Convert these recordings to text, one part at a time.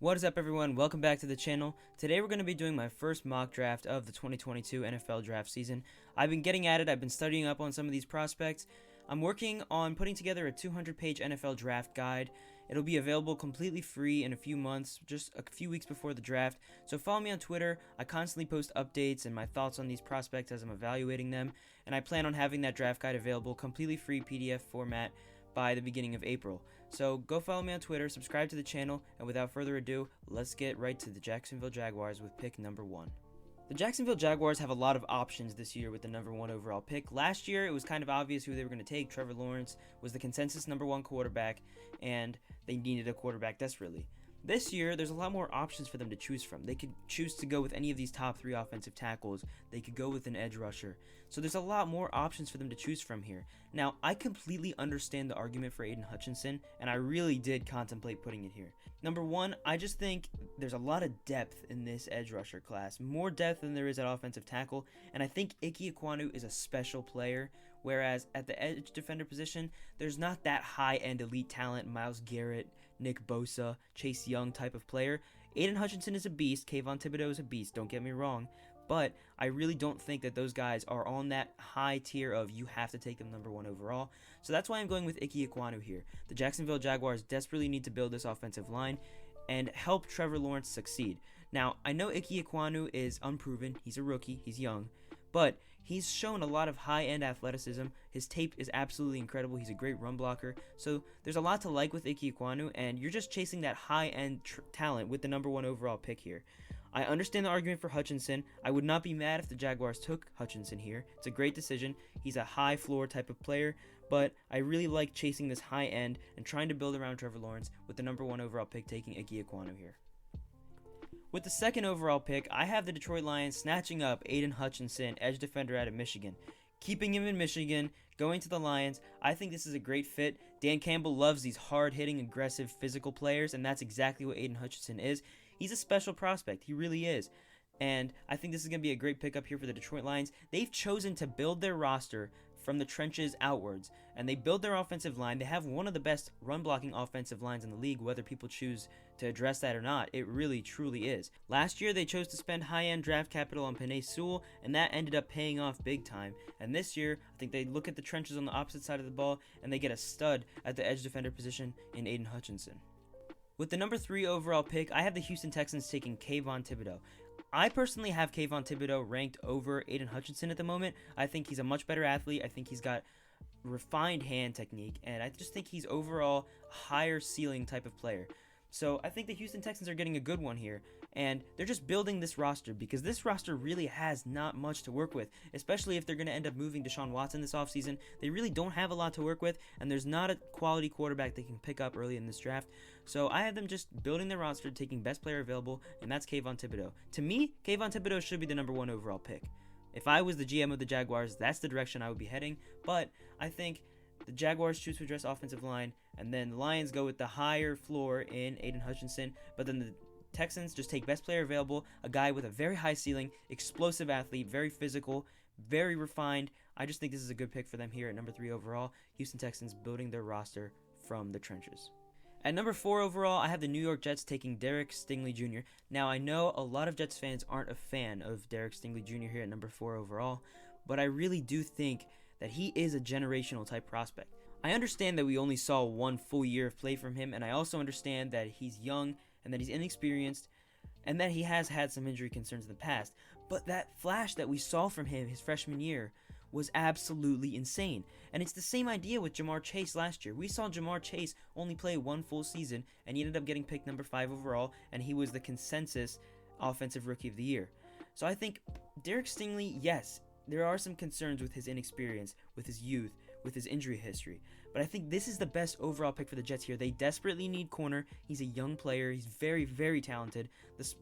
What is up, everyone? Welcome back to the channel. Today we're going to be doing my first mock draft of the 2022 NFL draft season. I've been getting at it. I've been studying up on some of these prospects. I'm working on putting together a 200-page NFL draft guide. It'll be available completely free in a few months, just a few weeks before the draft. So follow me on Twitter. I constantly post updates and my thoughts on these prospects as I'm evaluating them. And I plan on having that draft guide available completely free PDF format by the beginning of April. So go follow me on Twitter, subscribe to the channel, and without further ado, let's get right to the Jacksonville Jaguars with pick number 1. The Jacksonville Jaguars have a lot of options this year with the number 1 overall pick. Last year, it was kind of obvious who they were going to take. Trevor Lawrence was the consensus number 1 quarterback, and they needed a quarterback desperately. This year, there's a lot more options for them to choose from. They could choose to go with any of these top 3 offensive tackles. They could go with an edge rusher. So there's a lot more options for them to choose from here. Now, I completely understand the argument for Aiden Hutchinson, and I really did contemplate putting it here. Number 1, I just think there's a lot of depth in this edge rusher class. More depth than there is at offensive tackle, and I think Ike Ekwonu is a special player, whereas at the edge defender position, there's not that high-end elite talent, Myles Garrett, Nick Bosa, Chase Young type of player. Aiden Hutchinson is a beast. Kayvon Thibodeaux is a beast. Don't get me wrong. But I really don't think that those guys are on that high tier of you have to take them number 1 overall. So that's why I'm going with Ike Ekwonu here. The Jacksonville Jaguars desperately need to build this offensive line and help Trevor Lawrence succeed. Now, I know Ike Ekwonu is unproven. He's a rookie. He's young. But he's shown a lot of high-end athleticism. His tape is absolutely incredible. He's a great run blocker. So there's a lot to like with Ike Ekwonu, and you're just chasing that high-end talent with the number 1 overall pick here. I understand the argument for Hutchinson. I would not be mad if the Jaguars took Hutchinson here. It's a great decision. He's a high-floor type of player, but I really like chasing this high-end and trying to build around Trevor Lawrence with the number 1 overall pick taking Ike Ekwonu here. With the 2nd overall pick, I have the Detroit Lions snatching up Aiden Hutchinson, edge defender out of Michigan. Keeping him in Michigan, going to the Lions, I think this is a great fit. Dan Campbell loves these hard-hitting, aggressive, physical players, and that's exactly what Aiden Hutchinson is. He's a special prospect. He really is. And I think this is going to be a great pickup here for the Detroit Lions. They've chosen to build their roster from the trenches outwards, and they build their offensive line. They have one of the best run-blocking offensive lines in the league, whether people choose to address that or not. It really, truly is. Last year, they chose to spend high-end draft capital on Penei Sewell, and that ended up paying off big time. And this year, I think they look at the trenches on the opposite side of the ball, and they get a stud at the edge defender position in Aiden Hutchinson. With the number 3 overall pick, I have the Houston Texans taking Kayvon Thibodeaux. I personally have Kayvon Thibodeaux ranked over Aiden Hutchinson at the moment. I think he's a much better athlete. I think he's got refined hand technique, and I just think he's overall a higher ceiling type of player. So I think the Houston Texans are getting a good one here, and they're just building this roster because this roster really has not much to work with, especially if they're going to end up moving Deshaun Watson this offseason. They really don't have a lot to work with, and there's not a quality quarterback they can pick up early in this draft. So I have them just building their roster, taking best player available, and that's Kayvon Thibodeaux. To me, Kayvon Thibodeaux should be the number 1 overall pick. If I was the GM of the Jaguars, that's the direction I would be heading, but I think the Jaguars choose to address offensive line, and then the Lions go with the higher floor in Aiden Hutchinson, but then the Texans just take best player available, a guy with a very high ceiling, explosive athlete, very physical, very refined. I just think this is a good pick for them here at number 3 overall. Houston Texans building their roster from the trenches. At number 4 overall, I have the New York Jets taking Derek Stingley Jr. Now, I know a lot of Jets fans aren't a fan of Derek Stingley Jr. here at number 4 overall, but I really do think that he is a generational type prospect. I understand that we only saw 1 full year of play from him, and I also understand that he's young and that he's inexperienced and that he has had some injury concerns in the past. But that flash that we saw from him his freshman year was absolutely insane. And it's the same idea with Ja'Marr Chase last year. We saw Ja'Marr Chase only play 1 full season, and he ended up getting picked number 5 overall, and he was the consensus offensive rookie of the year. So I think Derek Stingley, yes, there are some concerns with his inexperience, with his youth, with his injury history. But I think this is the best overall pick for the Jets here. They desperately need corner. He's a young player. He's very, very talented.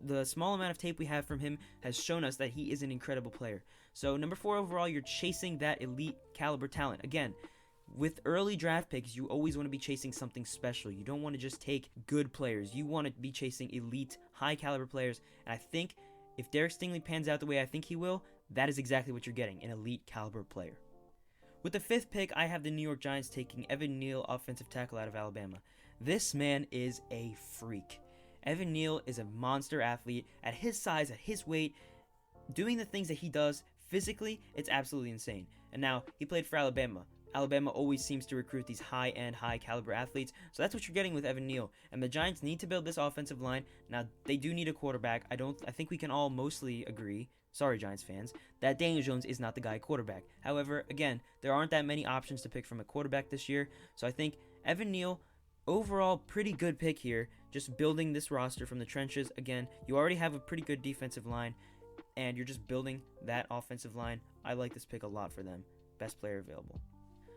The small amount of tape we have from him has shown us that he is an incredible player. So number 4 overall, you're chasing that elite caliber talent. Again, with early draft picks, you always want to be chasing something special. You don't want to just take good players. You want to be chasing elite, high caliber players. And I think if Derek Stingley pans out the way I think he will, that is exactly what you're getting, an elite caliber player. With the 5th pick, I have the New York Giants taking Evan Neal, offensive tackle out of Alabama. This man is a freak. Evan Neal is a monster athlete at his size, at his weight, doing the things that he does physically. It's absolutely insane. And now he played for Alabama. Alabama always seems to recruit these high-end, high-caliber athletes, so that's what you're getting with Evan Neal. And the Giants need to build this offensive line. Now, they do need a quarterback. I think we can all mostly agree, sorry Giants fans, that Daniel Jones is not the guy quarterback. However, again, there aren't that many options to pick from a quarterback this year, so I think Evan Neal, overall, pretty good pick here, just building this roster from the trenches. Again, you already have a pretty good defensive line, and you're just building that offensive line. I like this pick a lot for them. Best player available.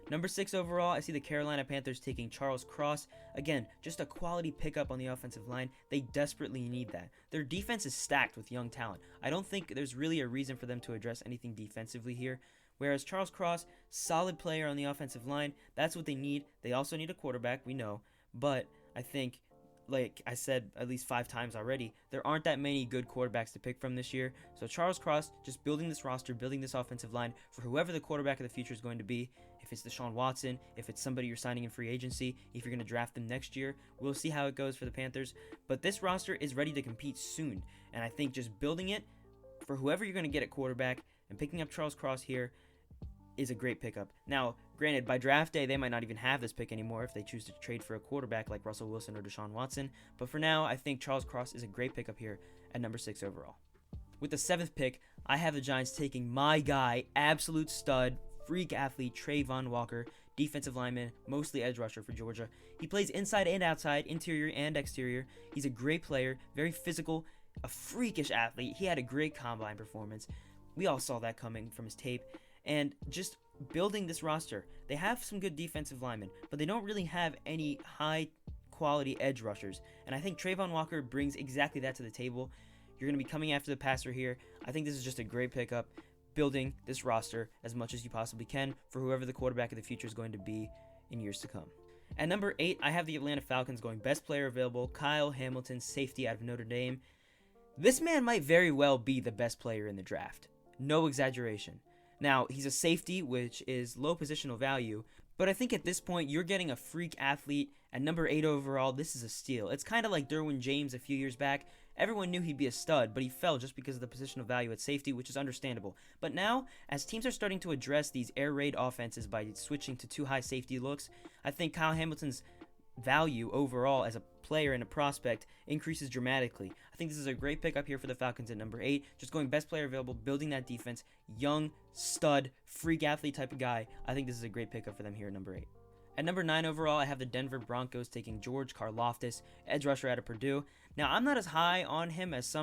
Number 6 overall, I see the Carolina Panthers taking Charles Cross. Again, just a quality pickup on the offensive line. They desperately need that. Their defense is stacked with young talent. I don't think there's really a reason for them to address anything defensively here. Whereas Charles Cross, solid player on the offensive line. That's what they need. They also need a quarterback, we know. But I think, like I said at least 5 times already, there aren't that many good quarterbacks to pick from this year. So Charles Cross, just building this roster, building this offensive line for whoever the quarterback of the future is going to be. If it's Deshaun Watson, if it's somebody you're signing in free agency, if you're going to draft them next year, we'll see how it goes for the Panthers. But this roster is ready to compete soon. And I think just building it for whoever you're going to get at quarterback and picking up Charles Cross here is a great pickup. Now, granted, by draft day, they might not even have this pick anymore if they choose to trade for a quarterback like Russell Wilson or Deshaun Watson. But for now, I think Charles Cross is a great pickup here at number 6 overall. With the 7th pick, I have the Giants taking my guy, absolute stud, freak athlete, Trayvon Walker, defensive lineman, mostly edge rusher for Georgia. He plays inside and outside, interior and exterior. He's a great player, very physical, a freakish athlete. He had a great combine performance. We all saw that coming from his tape. And just building this roster, they have some good defensive linemen, but they don't really have any high-quality edge rushers. And I think Trayvon Walker brings exactly that to the table. You're going to be coming after the passer here. I think this is just a great pickup, building this roster as much as you possibly can for whoever the quarterback of the future is going to be in years to come. At number 8, I have the Atlanta Falcons going best player available, Kyle Hamilton, safety out of Notre Dame. This man might very well be the best player in the draft. No exaggeration. Now, he's a safety, which is low positional value, but I think at this point, you're getting a freak athlete. At number 8 overall, this is a steal. It's kind of like Derwin James a few years back. Everyone knew he'd be a stud, but he fell just because of the positional value at safety, which is understandable. But now, as teams are starting to address these air raid offenses by switching to 2 high safety looks, I think Kyle Hamilton's value overall as a player and a prospect increases dramatically. I think this is a great pickup here for the Falcons at number 8. Just going best player available, building that defense, young, stud, freak athlete type of guy. I think this is a great pickup for them here at number 8. At number 9 overall, I have the Denver Broncos taking George Karlaftis, edge rusher out of Purdue. Now, I'm not as high on him as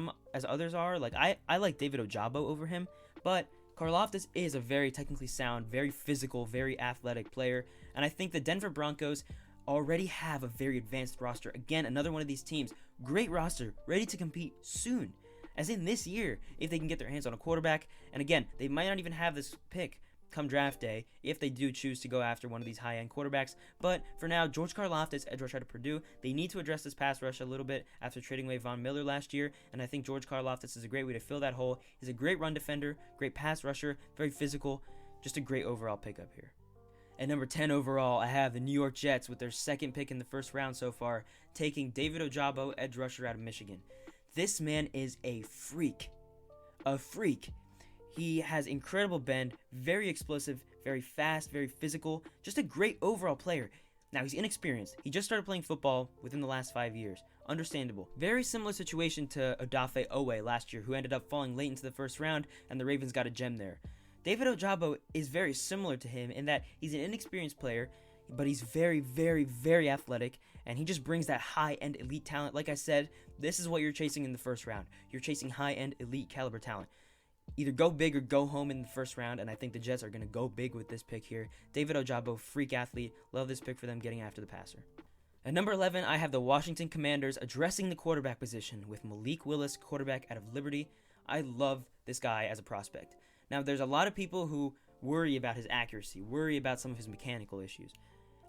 others are. Like I like David Ojabo over him, but Karlaftis is a very technically sound, very physical, very athletic player, and I think the Denver Broncos already have a very advanced roster. Again, another one of these teams, great roster, ready to compete soon, as in this year, if they can get their hands on a quarterback. And again, they might not even have this pick come draft day if they do choose to go after one of these high-end quarterbacks. But for now, George Karlaftis, edge rusher out of Purdue, they need to address this pass rush a little bit after trading away Von Miller last year, and I think George Karlaftis is a great way to fill that hole. He's a great run defender, great pass rusher, very physical, just a great overall pickup here. At number 10 overall, I have the New York Jets with their 2nd pick in the first round so far, taking David Ojabo, edge rusher out of Michigan. This man is a freak. A freak. He has incredible bend, very explosive, very fast, very physical, just a great overall player. Now, he's inexperienced. He just started playing football within the last 5 years. Understandable. Very similar situation to Odafe Owe last year, who ended up falling late into the first round, and the Ravens got a gem there. David Ojabo is very similar to him in that he's an inexperienced player, but he's very, very, very athletic, and he just brings that high-end elite talent. Like I said, this is what you're chasing in the first round. You're chasing high-end elite caliber talent. Either go big or go home in the first round, and I think the Jets are going to go big with this pick here. David Ojabo, freak athlete. Love this pick for them getting after the passer. At number 11, I have the Washington Commanders addressing the quarterback position with Malik Willis, quarterback out of Liberty. I love this guy as a prospect. Now, there's a lot of people who worry about his accuracy, worry about some of his mechanical issues.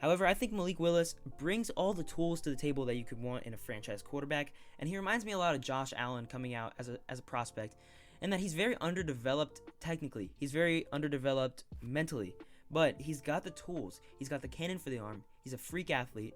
However, I think Malik Willis brings all the tools to the table that you could want in a franchise quarterback, and he reminds me a lot of Josh Allen coming out as a prospect, and that he's very underdeveloped technically. He's very underdeveloped mentally, but he's got the tools. He's got the cannon for the arm. He's a freak athlete,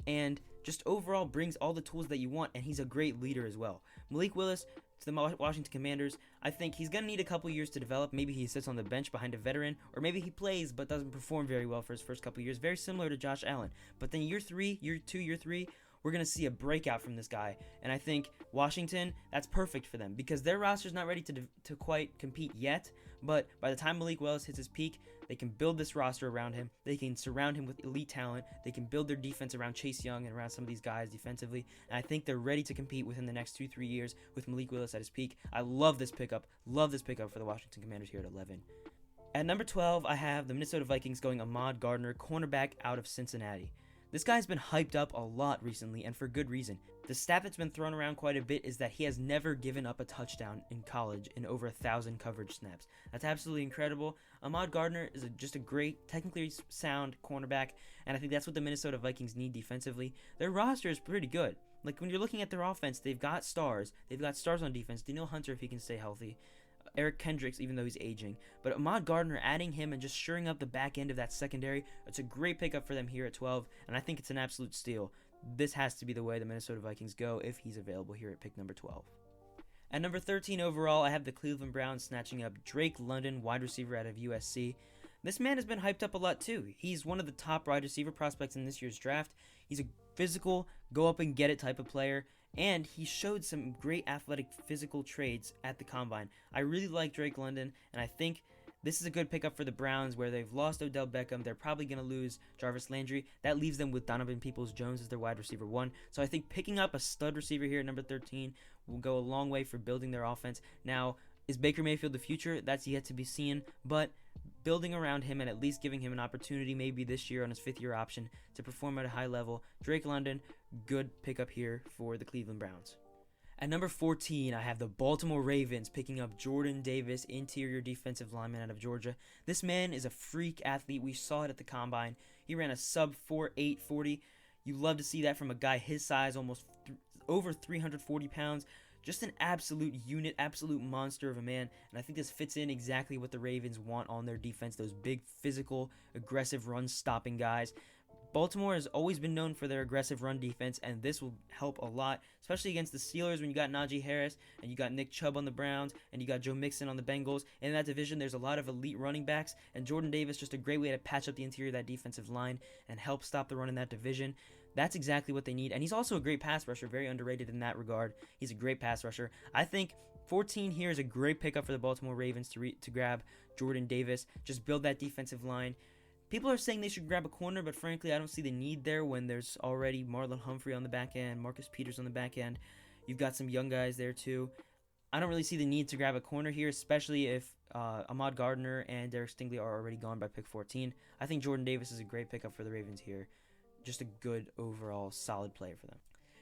and just overall brings all the tools that you want, and he's a great leader as well. Malik Willis to the Washington Commanders, I think he's going to need a couple years to develop. Maybe he sits on the bench behind a veteran, or maybe he plays but doesn't perform very well for his first couple years, very similar to Josh Allen. But then year 3, year 2, year 3, we're going to see a breakout from this guy. And I think Washington, that's perfect for them because their roster's not ready to quite compete yet. But by the time Malik Willis hits his peak, they can build this roster around him. They can surround him with elite talent. They can build their defense around Chase Young and around some of these guys defensively. And I think they're ready to compete within the next 2-3 years with Malik Willis at his peak. I love this pickup. Love this pickup for the Washington Commanders here at 11. At number 12, I have the Minnesota Vikings going Ahmad Gardner, cornerback out of Cincinnati. This guy's been hyped up a lot recently, and for good reason. The stat that's been thrown around quite a bit is that he has never given up a touchdown in college in over 1,000 coverage snaps. That's absolutely incredible. Ahmad Gardner is just a great, technically sound cornerback, and I think that's what the Minnesota Vikings need defensively. Their roster is pretty good. Like, when you're looking at their offense, they've got stars. They've got stars on defense. Danielle Hunter, if he can stay healthy. Eric Kendricks, even though he's aging. But Ahmad Gardner, adding him and just shoring up the back end of that secondary, it's a great pickup for them here at 12, and I think it's an absolute steal. This has to be the way the Minnesota Vikings go if he's available here at pick number 12. At number 13 overall, I have the Cleveland Browns snatching up Drake London, wide receiver out of USC. This man has been hyped up a lot too. He's one of the top wide receiver prospects in this year's draft. He's a physical, go up and get it type of player. And he showed some great athletic physical traits at the Combine. I really like Drake London, and I think this is a good pickup for the Browns where they've lost Odell Beckham. They're probably going to lose Jarvis Landry. That leaves them with Donovan Peoples-Jones as their wide receiver 1. So I think picking up a stud receiver here at number 13 will go a long way for building their offense. Now, is Baker Mayfield the future? That's yet to be seen, but building around him and at least giving him an opportunity maybe this year on his 5th-year option to perform at a high level. Drake London, good pickup here for the Cleveland Browns. At number 14, I have the Baltimore Ravens picking up Jordan Davis, interior defensive lineman out of Georgia. This man is a freak athlete. We saw it at the Combine. He ran a sub 4.8 40. You love to see that from a guy his size, almost over 340 pounds. Just an absolute unit, absolute monster of a man, and I think this fits in exactly what the Ravens want on their defense, those big, physical, aggressive run-stopping guys. Baltimore has always been known for their aggressive run defense, and this will help a lot, especially against the Steelers when you got Najee Harris, and you got Nick Chubb on the Browns, and you got Joe Mixon on the Bengals. In that division, there's a lot of elite running backs, and Jordan Davis just a great way to patch up the interior of that defensive line and help stop the run in that division. That's exactly what they need, and he's also a great pass rusher, very underrated in that regard. He's a great pass rusher. I think 14 here is a great pickup for the Baltimore Ravens to grab Jordan Davis, just build that defensive line. People are saying they should grab a corner, but frankly, I don't see the need there when there's already Marlon Humphrey on the back end, Marcus Peters on the back end. You've got some young guys there too. I don't really see the need to grab a corner here, especially if Ahmad Gardner and Derek Stingley are already gone by pick 14. I think Jordan Davis is a great pickup for the Ravens here. Just a good overall solid player for them.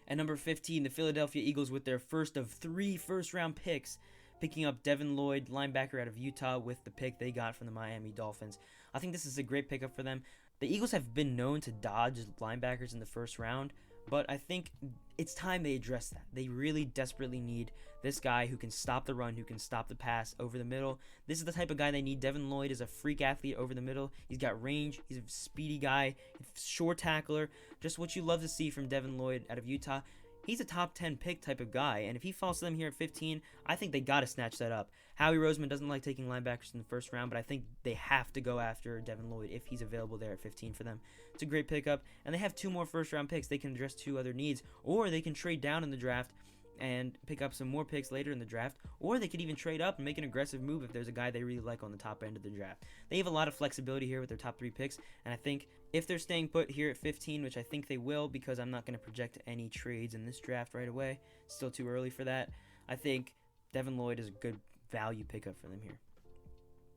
At number 15, the Philadelphia Eagles with their first of 3 first-round picks, picking up Devin Lloyd, linebacker out of Utah, with the pick they got from the Miami Dolphins. I think this is a great pickup for them. The Eagles have been known to dodge linebackers in the first round, but I think it's time they address that. They really desperately need this guy who can stop the run, who can stop the pass over the middle. This is the type of guy they need. Devin Lloyd is a freak athlete over the middle. He's got range. He's a speedy guy, short tackler. Just what you love to see from Devin Lloyd out of Utah. He's a top 10 pick type of guy, and if he falls to them here at 15, I think they got to snatch that up. Howie Roseman doesn't like taking linebackers in the first round, but I think they have to go after Devin Lloyd if he's available there at 15 for them. It's a great pickup, and they have 2 more first-round picks. They can address 2 other needs, or they can trade down in the draft and pick up some more picks later in the draft, or they could even trade up and make an aggressive move if there's a guy they really like on the top end of the draft. They have a lot of flexibility here with their top 3 picks, and I think if they're staying put here at 15, which I think they will because I'm not going to project any trades in this draft right away, it's still too early for that, I think Devin Lloyd is a good value pickup for them here.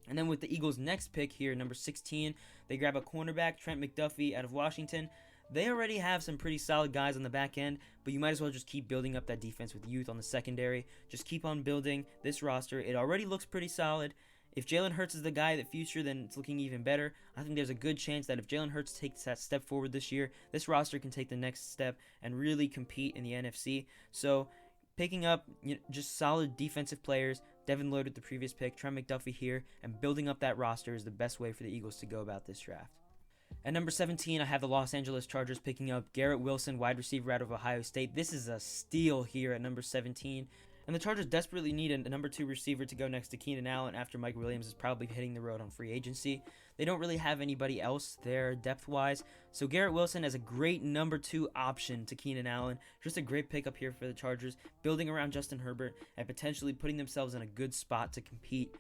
And then with the Eagles' next pick here, number 16, they grab a cornerback, Trent McDuffie out of Washington. They already have some pretty solid guys on the back end, but you might as well just keep building up that defense with youth on the secondary. Just keep on building this roster. It already looks pretty solid. If Jalen Hurts is the guy of the future, then it's looking even better. I think there's a good chance that if Jalen Hurts takes that step forward this year, this roster can take the next step and really compete in the NFC. So picking up just solid defensive players, Devin Lloyd with the previous pick, Trent McDuffie here, and building up that roster is the best way for the Eagles to go about this draft. At number 17, I have the Los Angeles Chargers picking up Garrett Wilson, wide receiver out of Ohio State. This is a steal here at number 17. And the Chargers desperately need a number 2 receiver to go next to Keenan Allen after Mike Williams is probably hitting the road on free agency. They don't really have anybody else there depth-wise, so Garrett Wilson is a great number 2 option to Keenan Allen. Just a great pickup here for the Chargers, building around Justin Herbert and potentially putting themselves in a good spot to compete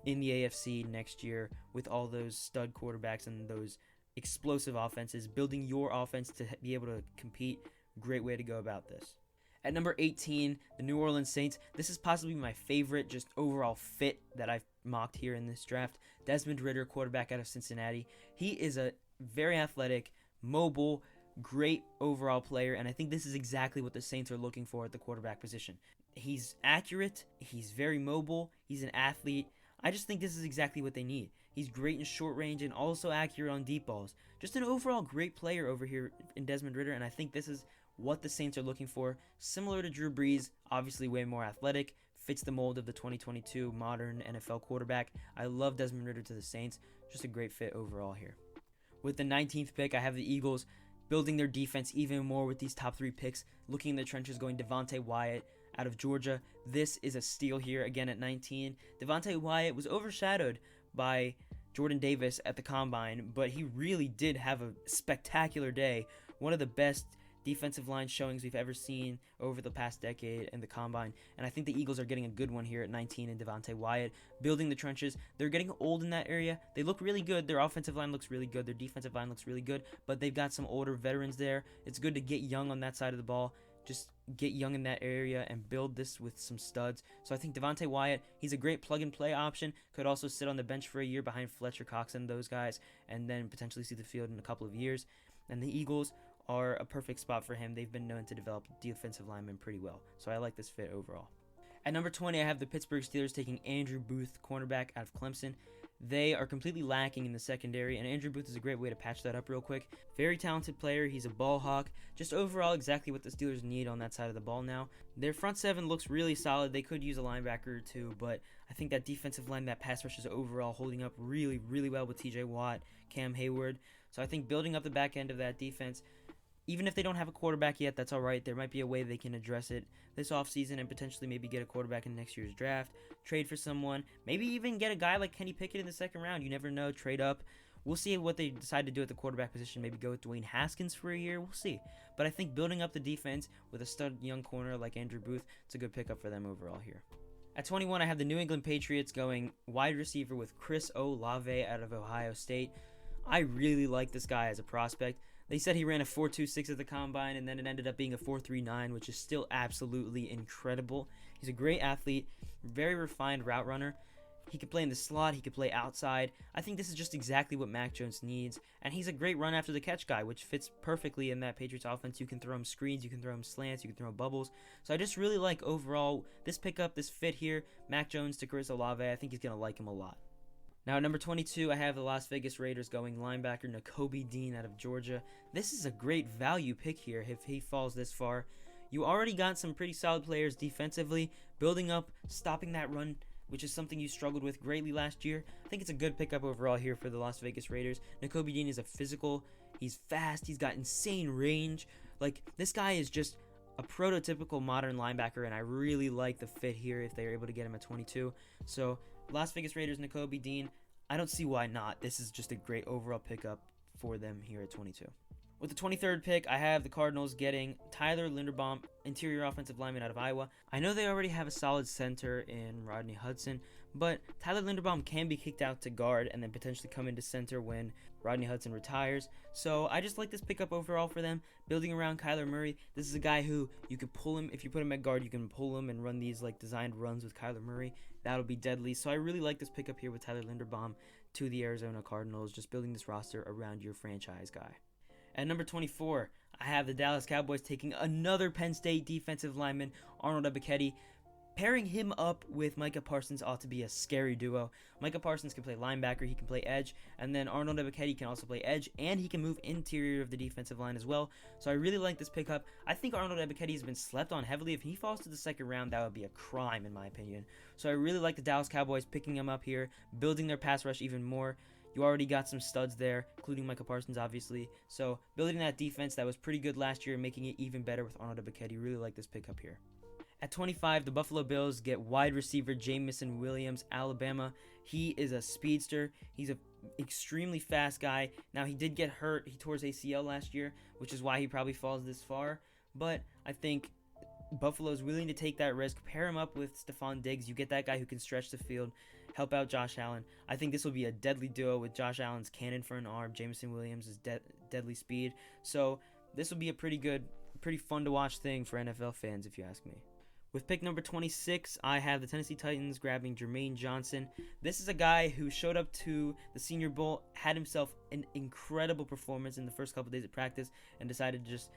in the AFC next year with all those stud quarterbacks and those explosive offenses. Building your offense to be able to compete, great way to go about this. At number 18, the New Orleans Saints. This is possibly my favorite just overall fit that I've mocked here in this draft. Desmond Ridder, quarterback out of Cincinnati. He is a very athletic, mobile, great overall player, and I think this is exactly what the Saints are looking for at the quarterback position. He's accurate, he's very mobile, he's an athlete. I just think this is exactly what they need. He's great in short range and also accurate on deep balls. Just an overall great player over here in Desmond Ridder, and I think this is what the Saints are looking for. Similar to Drew Brees, obviously way more athletic, fits the mold of the 2022 modern NFL quarterback. I love Desmond Ridder to the Saints. Just a great fit overall here. With the 19th pick, I have the Eagles building their defense even more with these top 3 picks, looking in the trenches, going Devontae Wyatt out of Georgia. This is a steal here again at 19. Devontae Wyatt was overshadowed by Jordan Davis at the Combine, but he really did have a spectacular day. One of the best defensive line showings we've ever seen over the past decade in the Combine, and I think the Eagles are getting a good one here at 19 in Devontae Wyatt, building the trenches. They're getting old in that area. They look really good. Their offensive line looks really good. Their defensive line looks really good, but they've got some older veterans there. It's good to get young on that side of the ball. Just get young in that area and build this with some studs. So I think Devontae Wyatt, he's a great plug-and-play option. Could also sit on the bench for a year behind Fletcher Cox and those guys, and then potentially see the field in a couple of years. And the Eagles are a perfect spot for him. They've been known to develop defensive linemen pretty well, so I like this fit overall. At number 20, I have the Pittsburgh Steelers taking Andrew Booth, cornerback out of Clemson. They are completely lacking in the secondary, and Andrew Booth is a great way to patch that up real quick. Very talented player. He's a ball hawk. Just overall exactly what the Steelers need on that side of the ball now. Their front seven looks really solid. They could use a linebacker or two, but I think that defensive line, that pass rush is overall holding up really, really well with TJ Watt, Cam Hayward. So I think building up the back end of that defense, even if they don't have a quarterback yet, that's all right. There might be a way they can address it this offseason and potentially maybe get a quarterback in next year's draft, trade for someone, maybe even get a guy like Kenny Pickett in the second round. You never know, trade up. We'll see what they decide to do at the quarterback position. Maybe go with Dwayne Haskins for a year. We'll see. But I think building up the defense with a stud young corner like Andrew Booth, it's a good pickup for them overall here. At 21, I have the New England Patriots going wide receiver with Chris Olave out of Ohio State. I really like this guy as a prospect. They said he ran a 4.26 at the Combine, and then it ended up being a 4.39, which is still absolutely incredible. He's a great athlete, very refined route runner. He could play in the slot, he could play outside. I think this is just exactly what Mac Jones needs, and he's a great run after the catch guy, which fits perfectly in that Patriots offense. You can throw him screens, you can throw him slants, you can throw him bubbles. So I just really like overall this pickup, this fit here, Mac Jones to Chris Olave. I think he's going to like him a lot. Now at number 22, I have the Las Vegas Raiders going linebacker Nakobe Dean out of Georgia. This is a great value pick here if he falls this far. You already got some pretty solid players defensively, building up, stopping that run, which is something you struggled with greatly last year. I think it's a good pickup overall here for the Las Vegas Raiders. Nakobe Dean is a physical, he's fast, he's got insane range. Like, this guy is just a prototypical modern linebacker, and I really like the fit here if they're able to get him at 22. So Las Vegas Raiders, Nakobe Dean, I don't see why not. This is just a great overall pickup for them here at 22. With the 23rd pick, I have the Cardinals getting Tyler Linderbaum, interior offensive lineman out of Iowa. I know they already have a solid center in Rodney Hudson, but Tyler Linderbaum can be kicked out to guard and then potentially come into center when Rodney Hudson retires. So I just like this pickup overall for them, building around Kyler Murray. This is a guy who you could pull him. If you put him at guard, you can pull him and run these like designed runs with Kyler Murray. That'll be deadly. So I really like this pickup here with Tyler Linderbaum to the Arizona Cardinals, just building this roster around your franchise guy. At number 24, I have the Dallas Cowboys taking another Penn State defensive lineman, Arnold Ebiketie. Pairing him up with Micah Parsons ought to be a scary duo. Micah Parsons can play linebacker, he can play edge, and then Arnold Ebiketie can also play edge, and he can move interior of the defensive line as well. So I really like this pickup. I think Arnold Ebiketie has been slept on heavily. If he falls to the second round, that would be a crime in my opinion. So I really like the Dallas Cowboys picking him up here, building their pass rush even more. You already got some studs there, including Micah Parsons, obviously. So building that defense that was pretty good last year and making it even better with Arnold Ebiketie. Really like this pickup here. At 25, the Buffalo Bills get wide receiver Jameson Williams, Alabama. He is a speedster. He's an extremely fast guy. Now, he did get hurt. He tore his ACL last year, which is why he probably falls this far. But I think Buffalo's willing to take that risk. Pair him up with Stephon Diggs. You get that guy who can stretch the field, help out Josh Allen. I think this will be a deadly duo with Josh Allen's cannon for an arm. Jameson Williams' deadly speed. So this will be a pretty fun to watch thing for NFL fans, if you ask me. With pick number 26, I have the Tennessee Titans grabbing Jermaine Johnson. This is a guy who showed up to the Senior Bowl, had himself an incredible performance in the first couple days of practice, and decided to just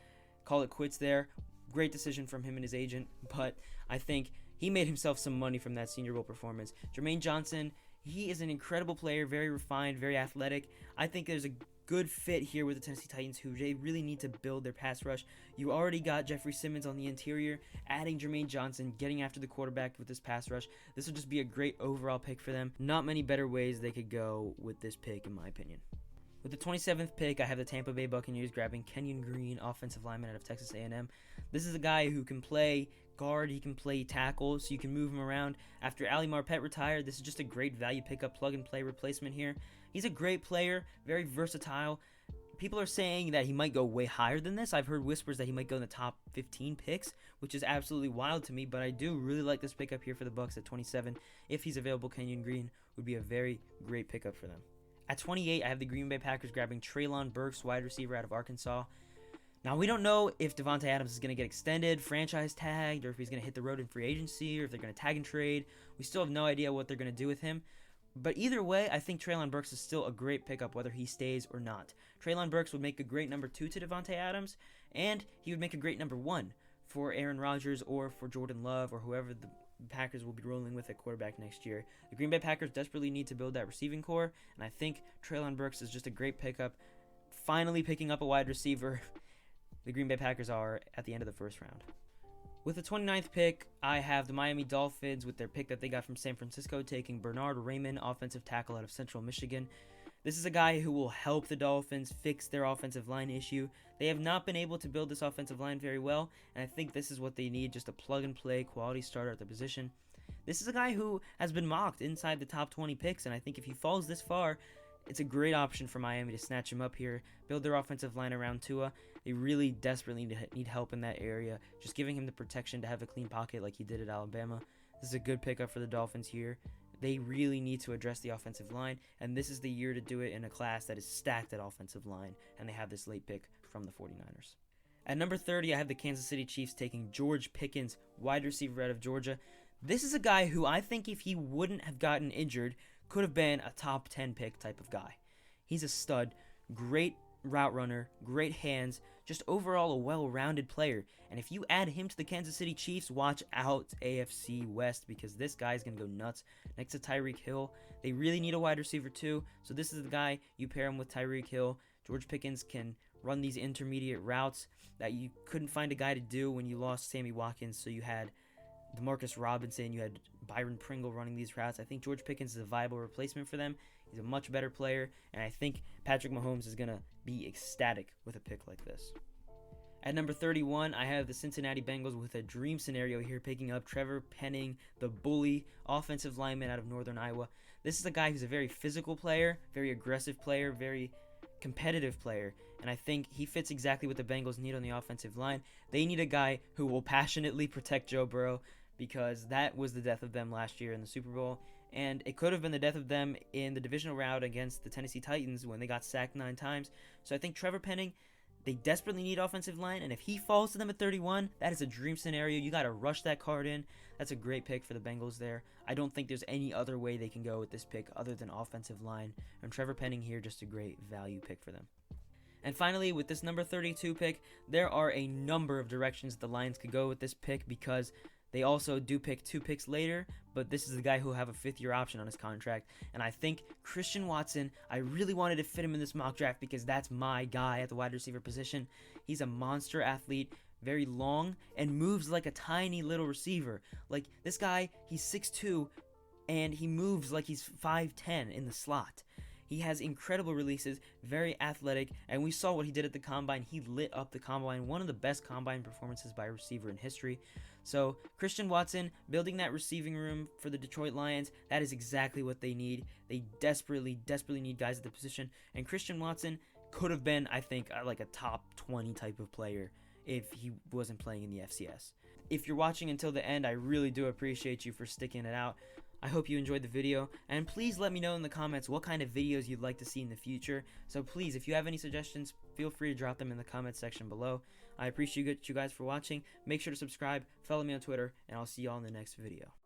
call it quits there. Great decision from him and his agent, but I think he made himself some money from that Senior Bowl performance. Jermaine Johnson, he is an incredible player, very refined, very athletic. I think there's a good fit here with the Tennessee Titans, who they really need to build their pass rush. You already got Jeffrey Simmons on the interior. Adding Jermaine Johnson, getting after the quarterback with this pass rush, this will just be a great overall pick for them. Not many better ways they could go with this pick, in my opinion. With the 27th pick, I have the Tampa Bay Buccaneers grabbing Kenyon Green, offensive lineman out of Texas A&M. This is a guy who can play guard, he can play tackle, so you can move him around. After Ali Marpet retired, this is just a great value pickup, plug-and-play replacement here. He's a great player, very versatile. People are saying that he might go way higher than this. I've heard whispers that he might go in the top 15 picks, which is absolutely wild to me, but I do really like this pickup here for the Bucs at 27. If he's available, Kenyon Green would be a very great pickup for them. At 28, I have the Green Bay Packers grabbing Treylon Burks, wide receiver out of Arkansas. Now, we don't know if Devontae Adams is going to get extended, franchise tagged, or if he's going to hit the road in free agency, or if they're going to tag and trade. We still have no idea what they're going to do with him. But either way, I think Treylon Burks is still a great pickup, whether he stays or not. Treylon Burks would make a great number 2 to Devontae Adams, and he would make a great number 1 for Aaron Rodgers or for Jordan Love or whoever the Packers will be rolling with at quarterback next year. The Green Bay Packers desperately need to build that receiving core, and I think Treylon Burks is just a great pickup. Finally picking up a wide receiver, the Green Bay Packers are at the end of the first round. With the 29th pick, I have the Miami Dolphins with their pick that they got from San Francisco, taking Bernard Raymond, offensive tackle out of Central Michigan. This is a guy who will help the Dolphins fix their offensive line issue. They have not been able to build this offensive line very well, and I think this is what they need, just a plug-and-play quality starter at the position. This is a guy who has been mocked inside the top 20 picks, and I think if he falls this far, it's a great option for Miami to snatch him up here, build their offensive line around Tua. They really desperately need help in that area. Just giving him the protection to have a clean pocket like he did at Alabama. This is a good pickup for the Dolphins here. They really need to address the offensive line, and this is the year to do it in a class that is stacked at offensive line, and they have this late pick from the 49ers. At number 30, I have the Kansas City Chiefs taking George Pickens, wide receiver out of Georgia. This is a guy who I think if he wouldn't have gotten injured, could have been a top 10 pick type of guy. He's a stud, great route runner, great hands, just overall a well-rounded player. And if you add him to the Kansas City Chiefs, watch out AFC West, because this guy's going to go nuts next to Tyreek Hill. They really need a wide receiver too, so this is the guy. You pair him with Tyreek Hill. George Pickens can run these intermediate routes that you couldn't find a guy to do when you lost Sammy Watkins, so you had Demarcus Robinson, you had Byron Pringle running these routes. I think George Pickens is a viable replacement for them. He's a much better player, and I think Patrick Mahomes is going to be ecstatic with a pick like this. At number 31, I have the Cincinnati Bengals with a dream scenario here, picking up Trevor Penning, the bully, offensive lineman out of Northern Iowa. This is a guy who's a very physical player, very aggressive player, very competitive player, and I think he fits exactly what the Bengals need on the offensive line. They need a guy who will passionately protect Joe Burrow, because that was the death of them last year in the Super Bowl, and it could have been the death of them in the divisional round against the Tennessee Titans when they got sacked 9 times. So I think Trevor Penning, they desperately need offensive line, and if he falls to them at 31, that is a dream scenario. You got to rush that card in. That's a great pick for the Bengals there. I don't think there's any other way they can go with this pick other than offensive line, and Trevor Penning here, just a great value pick for them. And finally, with this number 32 pick, there are a number of directions the Lions could go with this pick, because they also do pick 2 picks later, but this is the guy who will have a 5th-year option on his contract. And I think Christian Watson, I really wanted to fit him in this mock draft because that's my guy at the wide receiver position. He's a monster athlete, very long, and moves like a tiny little receiver. Like, this guy, he's 6'2", and he moves like he's 5'10" in the slot. He has incredible releases, very athletic, and we saw what he did at the Combine. He lit up the Combine, one of the best Combine performances by a receiver in history. So Christian Watson, building that receiving room for the Detroit Lions, that is exactly what they need. They desperately need guys at the position, and Christian Watson could have been, I think, like a top 20 type of player if he wasn't playing in the FCS. If you're watching until the end, I really do appreciate you for sticking it out. I hope you enjoyed the video, and please let me know in the comments what kind of videos you'd like to see in the future. So please, if you have any suggestions, feel free to drop them in the comments section below. I appreciate you guys for watching. Make sure to subscribe, follow me on Twitter, and I'll see you all in the next video.